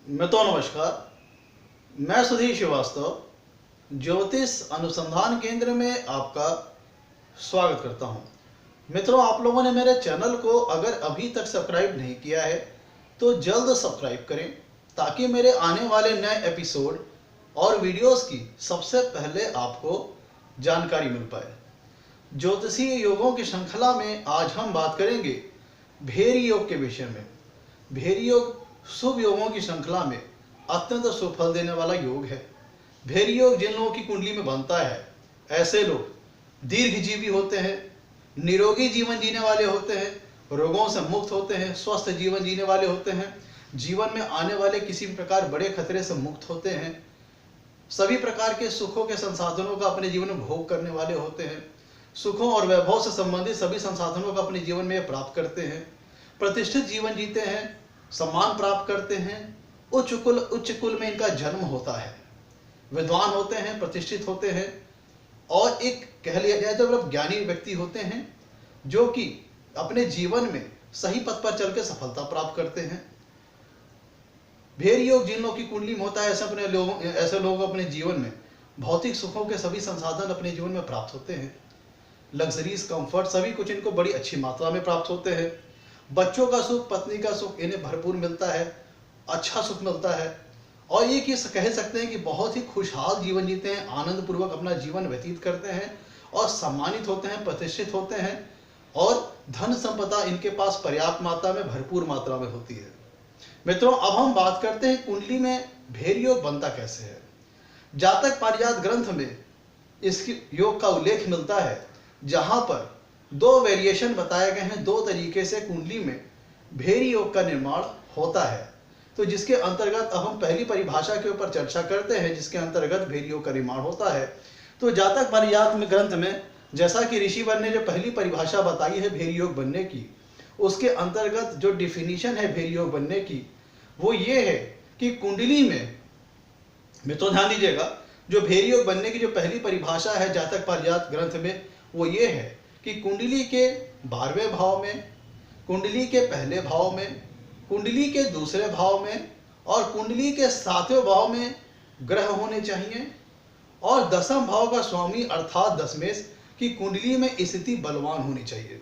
नमस्कार। मैं सुधीर श्रीवास्तव ज्योतिष अनुसंधान केंद्र में आपका स्वागत करता हूं। मित्रों, आप लोगों ने मेरे चैनल को अगर अभी तक सब्सक्राइब नहीं किया है तो जल्द सब्सक्राइब करें ताकि मेरे आने वाले नए एपिसोड और वीडियोस की सबसे पहले आपको जानकारी मिल पाए। ज्योतिषीय योगों की श्रृंखला में आज हम बात करेंगे भेरी योग के विषय में। भेरी योग शुभ योगों की श्रृंखला में अत्यंत शुभ फल देने वाला योग है। भेरी योग जिन लोगों की कुंडली में बनता है, ऐसे लोग दीर्घजीवी होते हैं, निरोगी जीवन जीने वाले होते हैं, रोगों से मुक्त होते हैं, स्वस्थ जीवन जीने वाले होते हैं, जीवन में आने वाले किसी भी प्रकार बड़े खतरे से मुक्त होते हैं, सभी प्रकार के सुखों के संसाधनों का अपने जीवन में भोग करने वाले होते हैं, सुखों और वैभव से संबंधित सभी संसाधनों का अपने जीवन में प्राप्त करते हैं, प्रतिष्ठित जीवन जीते हैं, सम्मान प्राप्त करते हैं, उच्च कुल में इनका जन्म होता है, विद्वान होते हैं, प्रतिष्ठित होते हैं और एक कह लिया जाए तो ज्ञानी व्यक्ति होते हैं जो कि अपने जीवन में सही पथ पर चल के सफलता प्राप्त करते हैं। भेरी योग जिन लोगों की कुंडली में होता है, ऐसे लोग अपने जीवन में भौतिक सुखों के सभी संसाधन अपने जीवन में प्राप्त होते हैं। लग्जरीज, कंफर्ट सभी कुछ इनको बड़ी अच्छी मात्रा में प्राप्त होते हैं। बच्चों का सुख, पत्नी का सुख इन्हें भरपूर मिलता है, अच्छा सुख मिलता है और ये कि कह सकते हैं कि बहुत ही खुशहाल जीवन जीते हैं, आनंद पूर्वक अपना जीवन व्यतीत करते हैं और सम्मानित होते हैं, प्रतिष्ठित होते हैं और धन संपदा इनके पास पर्याप्त मात्रा में, भरपूर मात्रा में होती है। मित्रों, अब हम बात करते हैं कुंडली में भेरी योग बनता कैसे है। जातक पारिजात ग्रंथ में इस योग का उल्लेख मिलता है, जहां पर दो वेरिएशन बताए गए हैं, दो तरीके से कुंडली में भेरी योग का निर्माण होता है। तो जिसके अंतर्गत अब हम पहली परिभाषा के ऊपर चर्चा करते हैं, जिसके अंतर्गत भेरी योग का निर्माण होता है। तो जातक पारिजात में ग्रंथ में जैसा कि ऋषिवर ने जो पहली परिभाषा बताई है भेरी योग बनने की, उसके अंतर्गत जो डिफिनीशन है भेरी योग बनने की वो ये है कि कुंडली में, मित्रों ध्यान दीजिएगा, जो भेरी योग बनने की जो पहली परिभाषा है जातक पारिजात ग्रंथ में वो ये है कि कुंडली के 12वें भाव में, कुंडली के पहले भाव में, कुंडली के दूसरे भाव में और कुंडली के 7वें भाव में ग्रह होने चाहिए और 10वें भाव का स्वामी अर्थात दशमेश की कुंडली में स्थिति बलवान होनी चाहिए।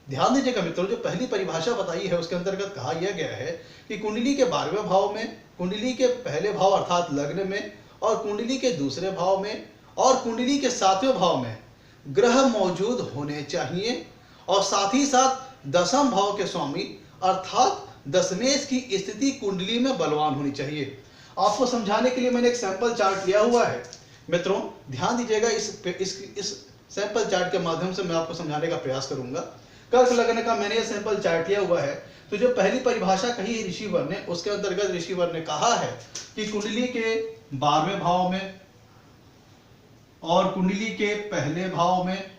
ध्यान दीजिएगा मित्रों, जो पहली परिभाषा बताई है उसके अंतर्गत कहा यह गया है कि कुंडली के 12वें भाव में, कुंडली के पहले भाव अर्थात लग्न में और कुंडली के दूसरे भाव में और कुंडली के 7वें भाव में ग्रह मौजूद होने चाहिए और साथ ही साथ 10वें भाव के स्वामी अर्थात दशमेश की स्थिति कुंडली में बलवान होनी चाहिए। आपको समझाने के लिए मैंने एक सैंपल चार्ट लिया हुआ है। मित्रों ध्यान दीजिएगा, इस सैंपल चार्ट के माध्यम से मैं आपको समझाने का प्रयास करूंगा। कर्क लग्न का मैंने ये सैंपल चार्ट लिया हुआ है। तो जो पहली परिभाषा कही है ऋषिवर ने, उसके अंतर्गत ऋषिवर ने कहा है कि कुंडली के 12वें भाव में और कुंडली के पहले भाव में,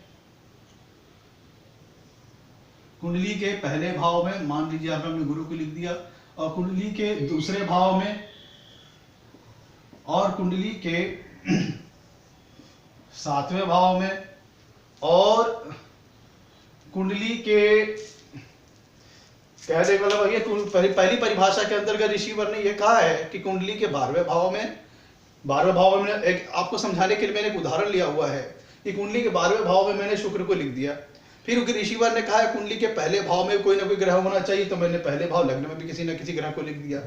कुंडली के पहले भाव में, मान लीजिए आपने अपने गुरु को लिख दिया, और कुंडली के दूसरे भाव में और कुंडली के 7वें भाव में और कुंडली के कहने मतलब ये पहली परिभाषा के अंतर्गत ऋषिवर ने यह कहा है कि कुंडली के 12वें भाव में, 12वें भाव में एक आपको समझाने के लिए मैंने एक उदाहरण लिया हुआ है कि कुंडली के 12वें भाव में मैंने शुक्र को लिख दिया। फिर ऋषिवर ने कहा है कुंडली के पहले भाव में कोई ना कोई ग्रह होना चाहिए, तो मैंने पहले भाव लग्न में भी किसी न किसी ग्रह को लिख दिया।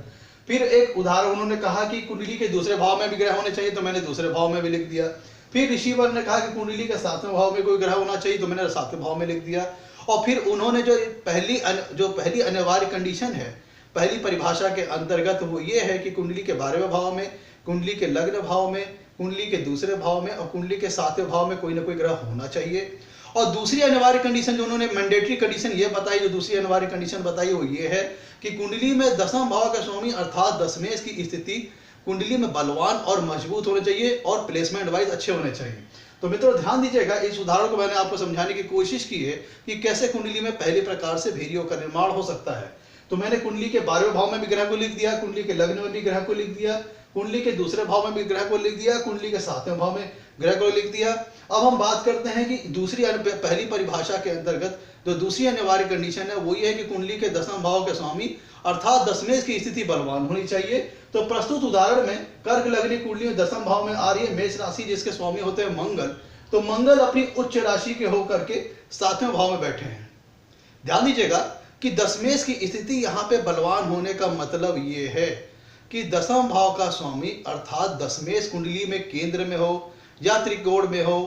फिर एक उदाहरण उन्होंने कहा कि कुंडली के दूसरे भाव में भी ग्रह होने चाहिए, तो मैंने दूसरे भाव में भी लिख दिया। फिर ऋषिवर ने कहा कि कुंडली के 7वें भाव में कोई ग्रह होना चाहिए, तो मैंने 7वें भाव में लिख दिया। और फिर उन्होंने जो पहली अनिवार्य कंडीशन है पहली परिभाषा के अंतर्गत वो ये है कि कुंडली के 12वें भाव में, कुंडली के लग्न भाव में, कुंडली के दूसरे भाव में और कुंडली के 7वें भाव में कोई ना कोई ग्रह होना चाहिए। और दूसरी अनिवार्य कंडीशन जो उन्होंने मैंडेटरी कंडीशन ये बताई, जो दूसरी अनिवार्य कंडीशन बताई वो ये है कि कुंडली में 10वें भाव का स्वामी अर्थात दशमेश की स्थिति कुंडली में बलवान और मजबूत होने चाहिए और प्लेसमेंट वाइज अच्छे होने चाहिए। तो मित्रों ध्यान दीजिएगा, इस उदाहरण को मैंने आपको समझाने की कोशिश की है कि कैसे कुंडली में पहले प्रकार से भेरी योग का निर्माण हो सकता है। तो मैंने कुंडली के 12वें भाव में भी ग्रह को लिख दिया, कुंडली के लग्न में भी ग्रह को लिख दिया, कुंडली के दूसरे भाव में भी ग्रह को लिख दिया, कुंडली के 7वें भाव में ग्रह को लिख दिया। अब हम बात करते हैं कि पहली परिभाषा के अंतर्गत जो दूसरी अनिवार्य कंडीशन है वो ये है कि कुंडली के 10वें भाव के स्वामी अर्थात दशमेश की स्थिति बलवान होनी चाहिए। तो प्रस्तुत उदाहरण में कर्क लग्न कुंडली में दशम भाव में आ रही है मेष राशि, जिसके स्वामी होते हैं मंगल। तो मंगल अपनी उच्च राशि के होकर के 7वें भाव में बैठे हैं। ध्यान दीजिएगा कि दशमेश की स्थिति यहाँ पे बलवान होने का मतलब ये है कि दशम भाव का स्वामी अर्थात दशमेश कुंडली में केंद्र में हो या त्रिकोण में हो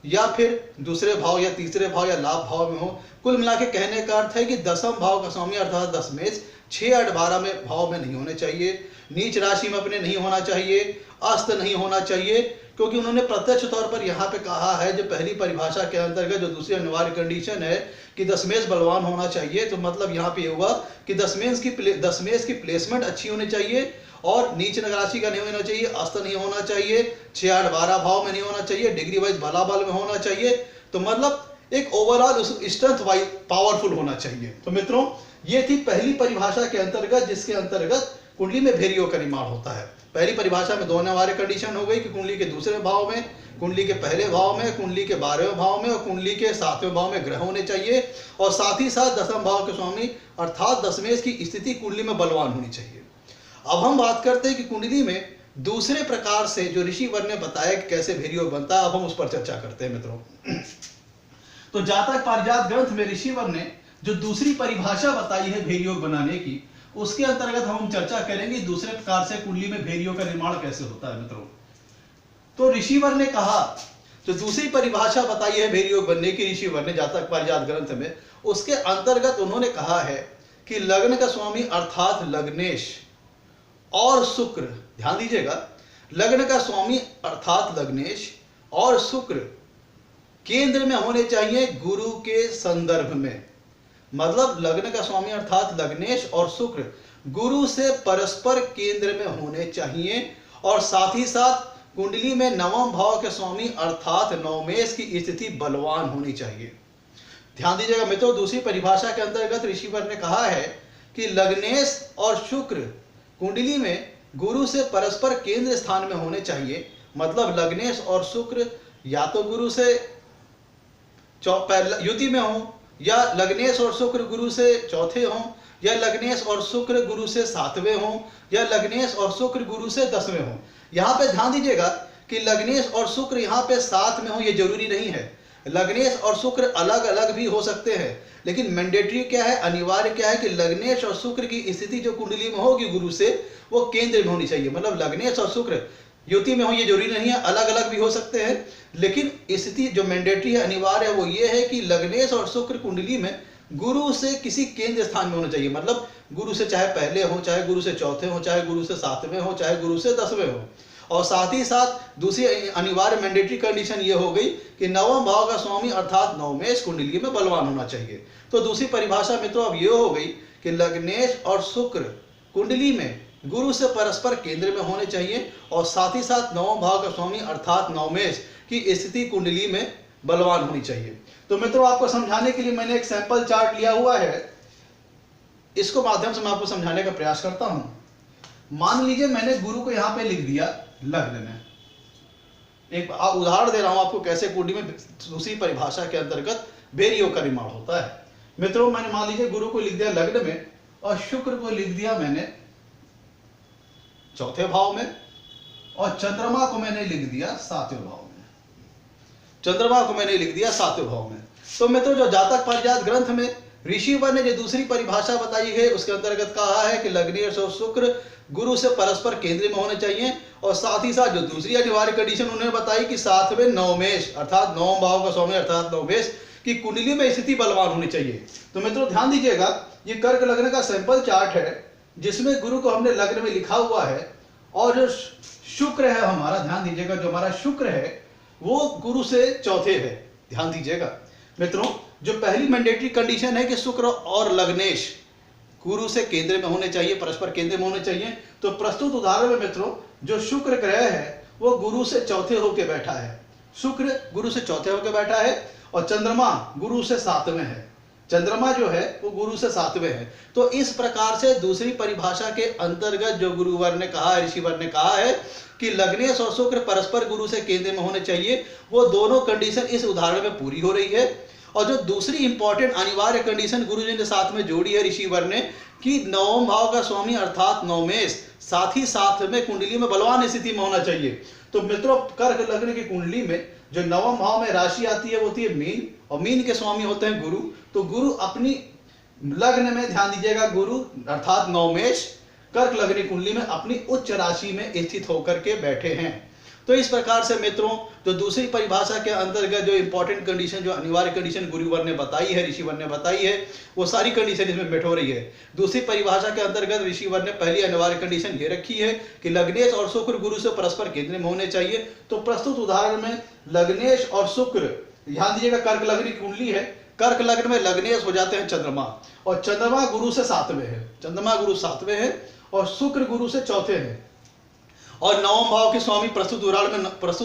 या फिर दूसरे भाव या तीसरे भाव या लाभ भाव में हो, कुल मिला के कहने का अर्थ है कि दशम भाव का स्वामी अर्थात दशमेश 6, 8, 12 में भाव में नहीं होने चाहिए, नीच राशि में अपने नहीं होना चाहिए, अस्त नहीं होना चाहिए, क्योंकि उन्होंने प्रत्यक्ष तौर पर यहाँ पे कहा है, जो पहली परिभाषा के अंतर्गत जो दूसरी अनिवार्य कंडीशन है कि दशमेश बलवान होना चाहिए, तो मतलब यहाँ पे हुआ कि दशमेश की प्लेसमेंट अच्छी होनी चाहिए और नीच राशि का नहीं होना चाहिए, अस्त नहीं होना चाहिए, 6, 8, 12 भाव में नहीं होना चाहिए, डिग्री वाइज बलाबल में होना चाहिए। तो मतलब एक ओवरऑल स्ट्रेंथ वाइज पावरफुल होना चाहिए। तो मित्रों, ये थी पहली परिभाषा के अंतर्गत, जिसके अंतर्गत कुंडली में भेरियों का निर्माण होता है। पहली परिभाषा में 2 अनिवार्य कंडीशन हो गई कि कुंडली के दूसरे भाव में, कुंडली के पहले भाव में, कुंडली के 12वें भाव में और कुंडली के 7वें भाव में ग्रह होने चाहिए, और साथ ही साथ दशम भाव के स्वामी अर्थात दशमेश की स्थिति कुंडली में बलवान होनी चाहिए। अब हम बात करते हैं कि कुंडली में दूसरे प्रकार से जो ऋषिवर ने बताया कि कैसे भेरियोग बनता है, अब हम उस पर चर्चा करते हैं मित्रों। तो जातक पारिजात ग्रंथ में ऋषिवर ने जो दूसरी परिभाषा बताई है भेरियोग बनाने की, उसके अंतर्गत हम चर्चा करेंगे दूसरे प्रकार से कुंडली में भेरियोग का निर्माण कैसे होता है मित्रों। तो ऋषिवर ने कहा, जो दूसरी परिभाषा बताई है भेरियोग बनने की ऋषिवर ने जातक पारिजात ग्रंथ में, उसके अंतर्गत उन्होंने कहा है कि लग्न का स्वामी अर्थात लग्नेश और शुक्र, ध्यान दीजिएगा, लग्न का स्वामी अर्थात लग्नेश और शुक्र केंद्र में होने चाहिए गुरु के संदर्भ में। मतलब लग्न का स्वामी अर्थात लग्नेश और शुक्र गुरु से परस्पर केंद्र में होने चाहिए, और साथ ही साथ कुंडली में नवम भाव के स्वामी अर्थात नवमेश की स्थिति बलवान होनी चाहिए। ध्यान दीजिएगा मित्रों, दूसरी परिभाषा के अंतर्गत ऋषिवर ने कहा है कि लग्नेश और शुक्र कुंडली में गुरु से परस्पर केंद्र स्थान में होने चाहिए। मतलब लग्नेश और शुक्र या तो गुरु से युति में हो, या लग्नेश और शुक्र गुरु से चौथे हों, या लग्नेश और शुक्र गुरु से 7वें हों, या लग्नेश और शुक्र गुरु से 10वें हों। यहाँ पे ध्यान दीजिएगा कि लग्नेश और शुक्र यहाँ पे साथ में हो ये जरूरी नहीं है। लग्नेश और शुक्र अलग अलग भी हो सकते हैं, लेकिन मैंडेटरी क्या है, अनिवार्य क्या है कि लग्नेश और शुक्र की स्थिति जो कुंडली में होगी गुरु से, वो केंद्र में होनी चाहिए। मतलब लग्नेश और शुक्र युति में हो ये जरूरी नहीं है, अलग अलग भी हो सकते हैं, लेकिन स्थिति जो मैंडेटरी है, अनिवार्य है, वो ये है कि लग्नेश और शुक्र कुंडली में गुरु से किसी केंद्र स्थान में होना चाहिए। मतलब गुरु से चाहे पहले हो, चाहे गुरु से चौथे हो, चाहे गुरु से 7वें हो, चाहे गुरु से 10वें हो। और साथ ही साथ दूसरी अनिवार्य मैंडेटरी कंडीशन ये हो गई कि नवम भाव का स्वामी अर्थात नवमेश कुंडली में बलवान होना चाहिए। तो दूसरी परिभाषा मित्रों अब ये हो गई कि लग्नेश और शुक्र कुंडली में गुरु से परस्पर केंद्र में होने चाहिए, और साथ ही साथ नवम भाव का स्वामी अर्थात नवमेश की स्थिति कुंडली में बलवान होनी चाहिए। तो मित्रों, आपको समझाने के लिए मैंने एक सैंपल चार्ट लिया हुआ है, इसको माध्यम से मैं आपको समझाने का प्रयास करता हूं। मान लीजिए मैंने गुरु को यहां पे लिख दिया लग्न में। एक उदाहरण दे रहा हूं आपको कैसे कुंडली में दूसरी परिभाषा के अंतर्गत भेरियोग का निर्माण होता है। मित्रों, मैंने मान लीजिए गुरु को लिख दिया लग्न में और शुक्र को लिख दिया मैंने चौथे भाव में, और चंद्रमा को मैंने लिख दिया 7वें भाव में। चंद्रमा को मैंने लिख दिया 7वें भाव में। तो मित्रों, जो जातक पारिजात ग्रंथ में ऋषिवर ने जो दूसरी परिभाषा बताई है, उसके अंतर्गत कहा है कि लग्नेश और शुक्र गुरु से परस्पर केंद्र में होने चाहिए, और साथ ही साथ जो दूसरी अनिवार्य कंडीशन उन्होंने बताई कि 7वें नवमेश अर्थात नवम भाव का स्वामी अर्थात नवमेश की कुंडली में स्थिति बलवान होनी चाहिए। तो मित्रों ध्यान दीजिएगा, ये कर्क लग्न का सैंपल चार्ट है, जिसमें गुरु को हमने लग्न में लिखा हुआ है, और जो शुक्र है हमारा, ध्यान दीजिएगा, जो हमारा शुक्र है वो गुरु से चौथे है। ध्यान दीजिएगा मित्रों, जो पहली मैंडेटरी कंडीशन है कि शुक्र और लग्नेश गुरु से केंद्र में होने चाहिए, परस्पर केंद्र में होने चाहिए। तो प्रस्तुत उदाहरण में मित्रों, जो शुक्र ग्रह है वो गुरु से चौथे होकर बैठा है। शुक्र गुरु से चौथे होकर बैठा है, और चंद्रमा गुरु से 7वें है। चंद्रमा जो है वो गुरु से 7वें है। तो इस प्रकार से दूसरी परिभाषा के अंतर्गत जो गुरुवर ने कहा, ऋषिवर ने कहा है कि लग्नेश और शुक्र परस्पर गुरु से केंद्र में होने चाहिए, वो दोनों कंडीशन इस उदाहरण में पूरी हो रही है। और जो दूसरी इंपॉर्टेंट अनिवार्य कंडीशन गुरुजी ने साथ में जोड़ी है ऋषिवर ने कि नवम भाव का स्वामी अर्थात नवमेश साथ ही साथ में कुंडली में बलवान स्थिति में होना चाहिए। तो मित्रों, कर्क लग्न की कुंडली में जो नवम भाव में राशि आती है वो होती है मीन, और मीन के स्वामी होते हैं गुरु। तो गुरु अपनी लग्न में, ध्यान दीजिएगा, गुरु अर्थात नवमेश कर्क लग्न की कुंडली में अपनी उच्च राशि में स्थित होकर के बैठे हैं। तो इस प्रकार से मित्रों, जो दूसरी परिभाषा के अंतर्गत जो इंपॉर्टेंट कंडीशन, जो अनिवार्य कंडीशन गुरुवर ने बताई है, ऋषिवर ने बताई है, वो सारी कंडीशन इसमें मेट हो रही है। दूसरी परिभाषा के अंतर्गत ऋषिवर ने पहली अनिवार्य कंडीशन ये रखी है कि लग्नेश और शुक्र गुरु से परस्पर केंद्र में होने चाहिए। तो प्रस्तुत उदाहरण में लग्नेश और शुक्र, ध्यान दीजिएगा, कर्क लग्न की कुंडली है, कर्क लग्न में लग्नेश हो जाते हैं चंद्रमा, और चंद्रमा गुरु से 7वें है, चंद्रमा गुरु 7वें है, और शुक्र गुरु से 4थे हैं। और नवम भाव के स्वामी प्रस्तुत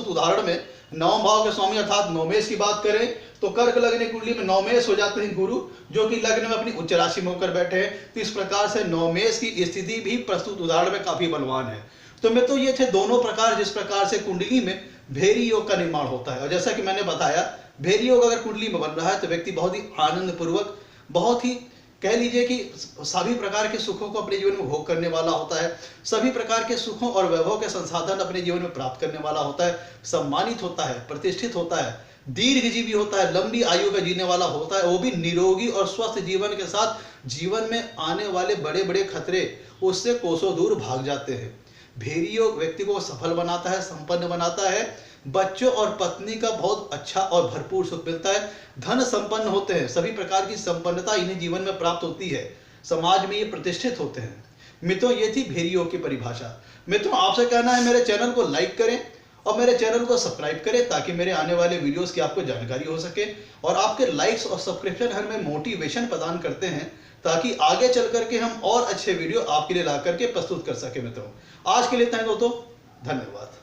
उदाहरण में नवम भाव के स्वामी अर्थात नवमेश की बात करें तो कर्क लग्न कुंडली में नवमेश हो जाते हैं गुरु, जो कि लग्न में अपनी उच्च राशि में होकर बैठे हैं। तो इस प्रकार से नवमेश की स्थिति भी प्रस्तुत उदाहरण में काफी बलवान है। तो मित्रों, ये थे दोनों प्रकार जिस प्रकार से कुंडली में भेरी योग का निर्माण होता है। और जैसा कि मैंने बताया, भेरी योग अगर कुंडली में बन रहा है तो व्यक्ति बहुत ही आनंद पूर्वक, बहुत ही कह लीजिए कि सभी प्रकार के सुखों को अपने जीवन में भोग करने वाला होता है, सभी प्रकार के सुखों और वैभव के संसाधन अपने जीवन में प्राप्त करने वाला होता है, सम्मानित होता है, प्रतिष्ठित होता है, दीर्घजीवी होता है, लंबी आयु का जीने वाला होता है, वो भी निरोगी और स्वस्थ जीवन के साथ जीवन में आने वाले बड़े बड़े खतरे उससे कोसों दूर भाग जाते हैं। भेरी योग व्यक्ति को सफल बनाता है, संपन्न बनाता है, बच्चों और पत्नी का बहुत अच्छा और भरपूर सुख मिलता है, धन संपन्न होते हैं, सभी प्रकार की संपन्नता इन्हें जीवन में प्राप्त होती है, समाज में ये प्रतिष्ठित होते हैं। मित्रों, ये थी भेरी योग की परिभाषा। मित्रों, आपसे कहना है मेरे चैनल को लाइक करें और मेरे चैनल को सब्सक्राइब करें ताकि मेरे आने वाले वीडियोस की आपको जानकारी हो सके, और आपके लाइक्स और सब्सक्रिप्शन हमें मोटिवेशन प्रदान करते हैं ताकि आगे चल करके हम और अच्छे वीडियो आपके लिए ला करके प्रस्तुत कर सके। मित्रों, आज के लिए इतना ही दोस्तों, धन्यवाद।